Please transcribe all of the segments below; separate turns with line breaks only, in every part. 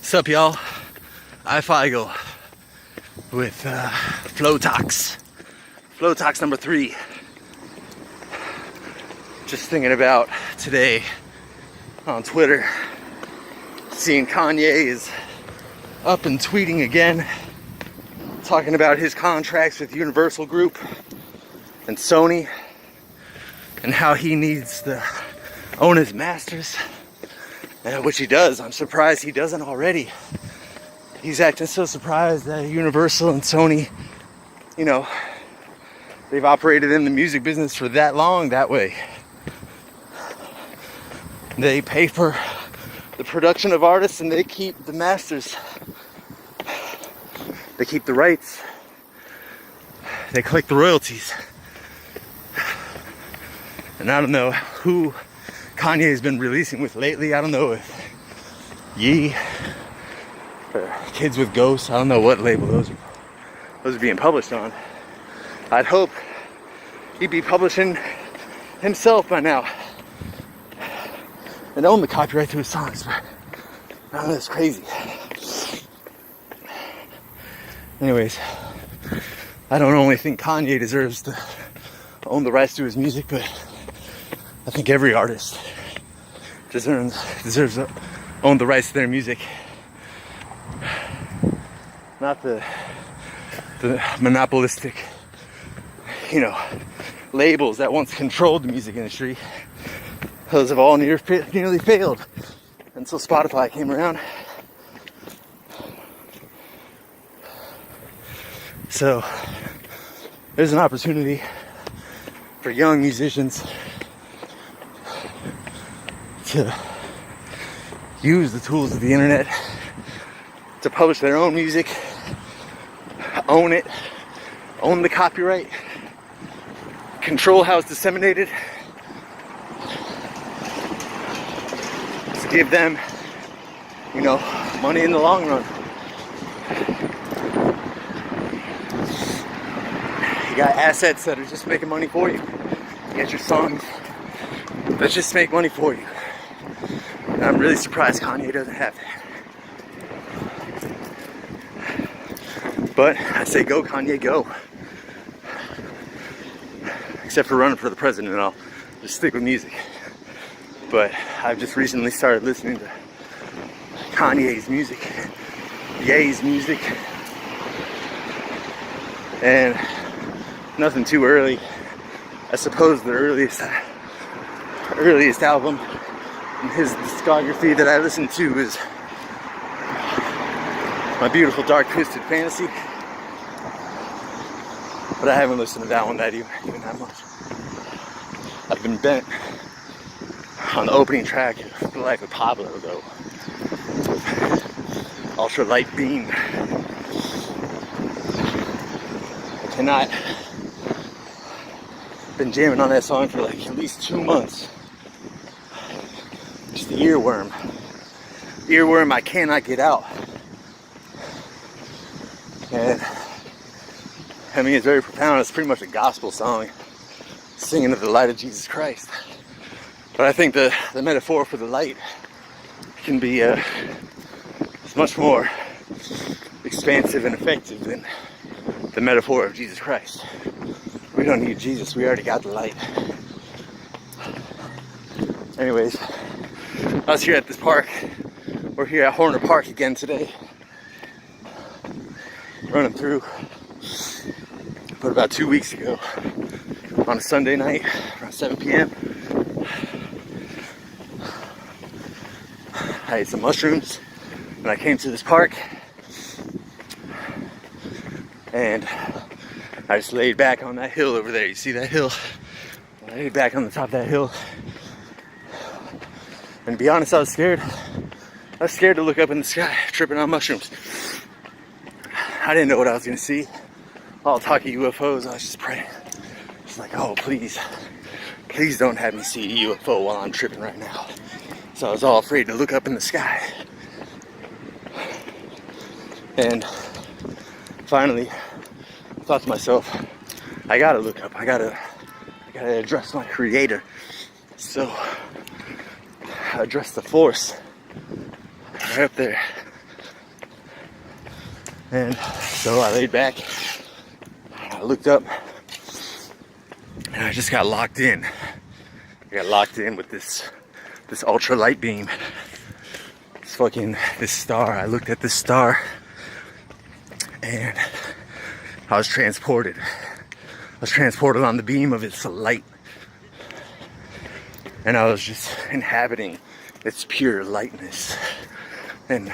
What's up, y'all? ifeigle with FLOWTOX. FLOWTOX number 3. Just thinking about today on Twitter, seeing Kanye is up and tweeting again, talking about his contracts with Universal Group and Sony and how he needs to own his masters, which he does. I'm surprised he doesn't already. He's acting so surprised that Universal and Sony, you know, they've operated in the music business for that long that way. They pay for the production of artists and they keep the masters. They keep the rights. They collect the royalties. And I don't know who Kanye has been releasing with lately. I don't know if Ye or Kids with Ghosts. I don't know what label those are being published on. I'd hope he'd be publishing himself by now and own the copyright to his songs. But I don't know, it's crazy. Anyways, I don't only think Kanye deserves to own the rights to his music, but I think every artist deserves to own the rights to their music. Not the monopolistic, labels that once controlled the music industry. Those have all nearly failed until Spotify came around. So there's an opportunity for young musicians to use the tools of the internet to publish their own music, own it, own the copyright, control how it's disseminated, to give them, money in the long run. You got assets that are just making money for you. You got your songs that just make money for you. And I'm really surprised Kanye doesn't have that. But I say go, Kanye, go. Except for running for the president, I'll just stick with music. But I've just recently started listening to Kanye's music, Ye's music, and nothing too early. I suppose the earliest album in his discography that I listened to is My Beautiful Dark Twisted Fantasy. But I haven't listened to that one even that much. I've been bent on the opening track of The Life of Pablo, though. Ultra Light Beam. I cannot. Been jamming on that song for at least 2 months. Just the earworm. Earworm I cannot get out. And it's very profound. It's pretty much a gospel song, singing of the light of Jesus Christ. But I think the metaphor for the light can be it's much more expansive and effective than the metaphor of Jesus Christ. We don't need Jesus, we already got the light. Anyways, I was here at this park. We're here at Horner Park again today. Running through. But about 2 weeks ago, on a Sunday night, around 7 p.m., I ate some mushrooms, and I came to this park, and I just laid back on that hill over there. You see that hill? I laid back on the top of that hill. And to be honest, I was scared. I was scared to look up in the sky, tripping on mushrooms. I didn't know what I was going to see. All talk of UFOs, I was just praying. Just like, oh, please don't have me see a UFO while I'm tripping right now. So I was all afraid to look up in the sky. And finally, I thought to myself, I gotta look up. I gotta address my creator. So I addressed the force right up there. And so I laid back, I looked up, and I just got locked in. I got locked in with this ultra light beam. This star. I looked at this star and I was transported. I was transported on the beam of its light. And I was just inhabiting its pure lightness and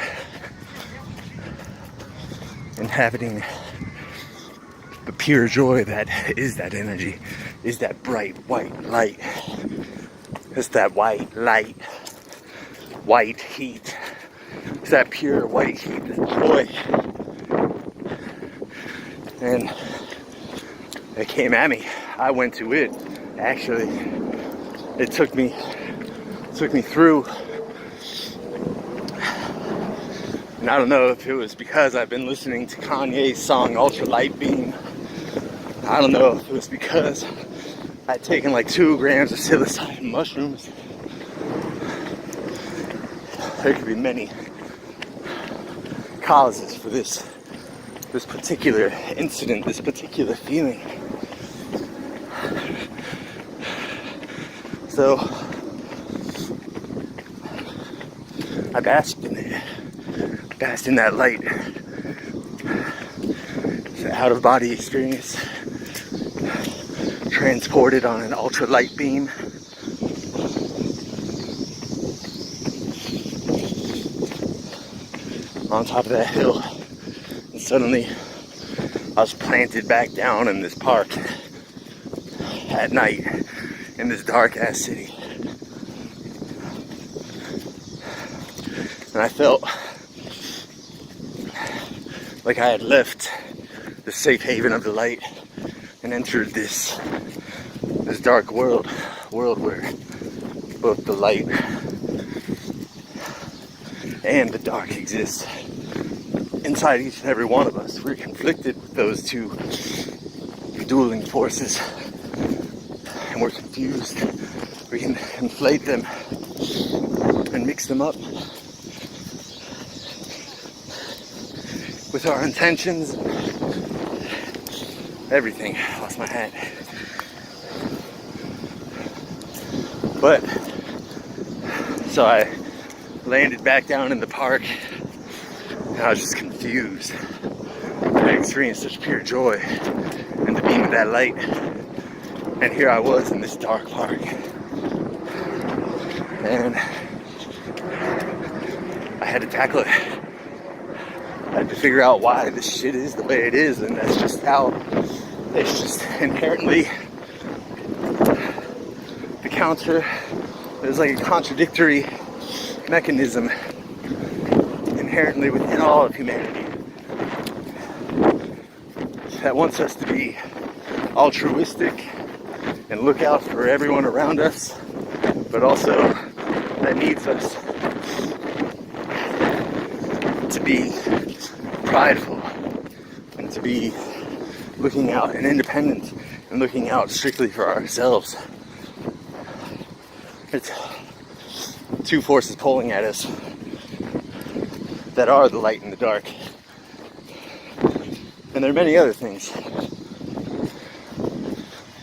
inhabiting the pure joy that is that energy, is that bright white light. It's that white light, white heat. It's that pure white heat, that joy. And it came at me. I went to it. Actually, it took me through. And I don't know if it was because I've been listening to Kanye's song Ultra Light Beam. I don't know if it was because I'd taken like 2 grams of psilocybin mushrooms. There could be many causes for this particular incident, this particular feeling. So I basked in it. Basked in that light. It's an out-of-body experience. Transported on an ultra light beam. On top of that hill. And suddenly I was planted back down in this park at night in this dark ass city. And I felt like I had left the safe haven of the light and entered this dark world where both the light and the dark exist inside each and every one of us. We're conflicted with those two dueling forces, and we're confused. We can inflate them and mix them up with our intentions, everything. I lost my hat. But so I landed back down in the park and I was just confused. I experienced such pure joy in the beam of that light, and here I was in this dark park, and I had to tackle it. I had to figure out why this shit is the way it is, and that's just how it's just inherently the counter. There's like a contradictory mechanism inherently within all of humanity that wants us to be altruistic and look out for everyone around us, but also that needs us to be prideful and to be looking out and independent and looking out strictly for ourselves. It's two forces pulling at us that are the light and the dark. And there are many other things.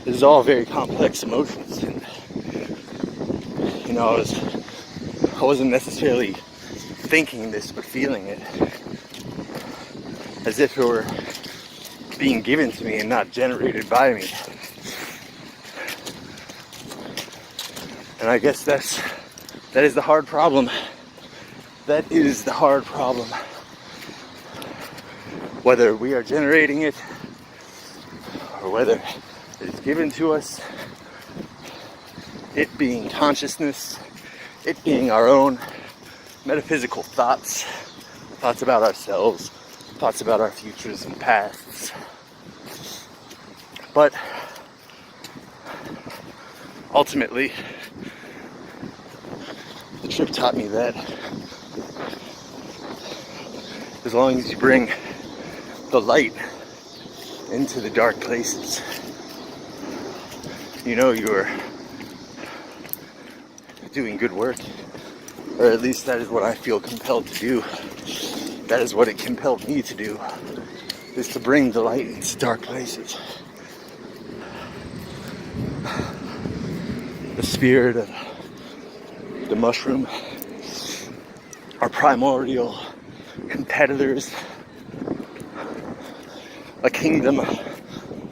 This is all very complex emotions, and I wasn't necessarily thinking this, but feeling it as if it were being given to me and not generated by me. And I guess that is the hard problem. That is the hard problem. Whether we are generating it or whether it is given to us, it being consciousness, it being our own metaphysical thoughts about ourselves, thoughts about our futures and pasts. But ultimately, the trip taught me that as long as you bring the light into the dark places, you're doing good work, or at least that is what I feel compelled to do. That is what it compelled me to do, is to bring the light into dark places. The spirit of the mushroom, our primordial competitors, a kingdom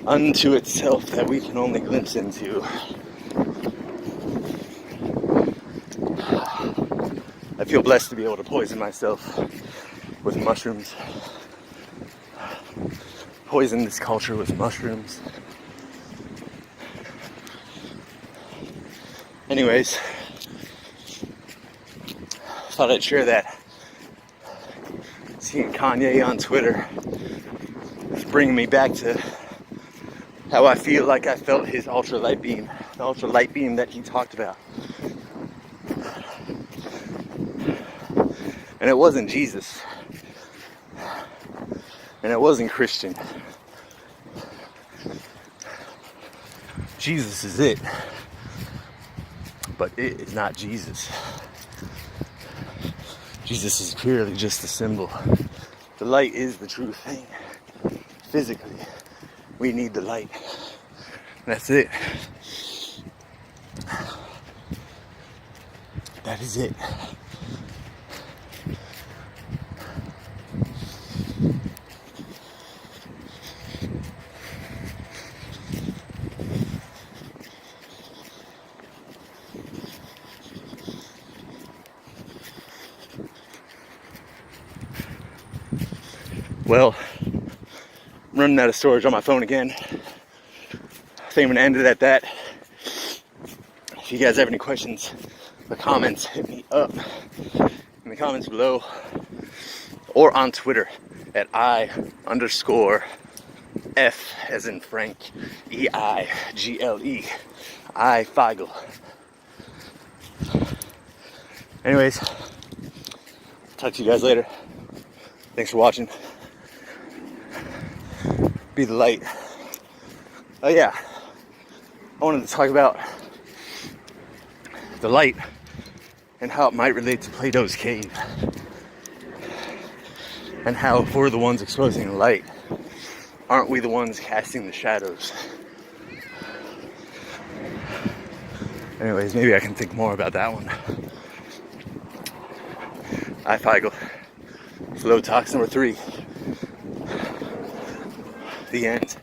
unto itself that we can only glimpse into. I feel blessed to be able to poison myself with mushrooms. Poison this culture with mushrooms. Anyways, thought I'd share that. Seeing Kanye on Twitter is bringing me back to how I feel like I felt his ultralight beam, the ultralight beam that he talked about. And it wasn't Jesus. And it wasn't Christian. Jesus is it. But it is not Jesus. Jesus is purely just a symbol. The light is the true thing. Physically, we need the light. That's it. That is it. Well, I'm running out of storage on my phone again. I think I'm gonna end it at that. If you guys have any questions or comments, hit me up in the comments below or on Twitter at I_F as in Frank, EIGLE, ifeigle. Anyways, talk to you guys later. Thanks for watching. Be the light. Oh yeah, I wanted to talk about the light and how it might relate to Plato's cave, and how if we're the ones exposing the light, aren't we the ones casting the shadows? Anyways, maybe I can think more about that one. ifeigle. FLOWTOX number 3. The end.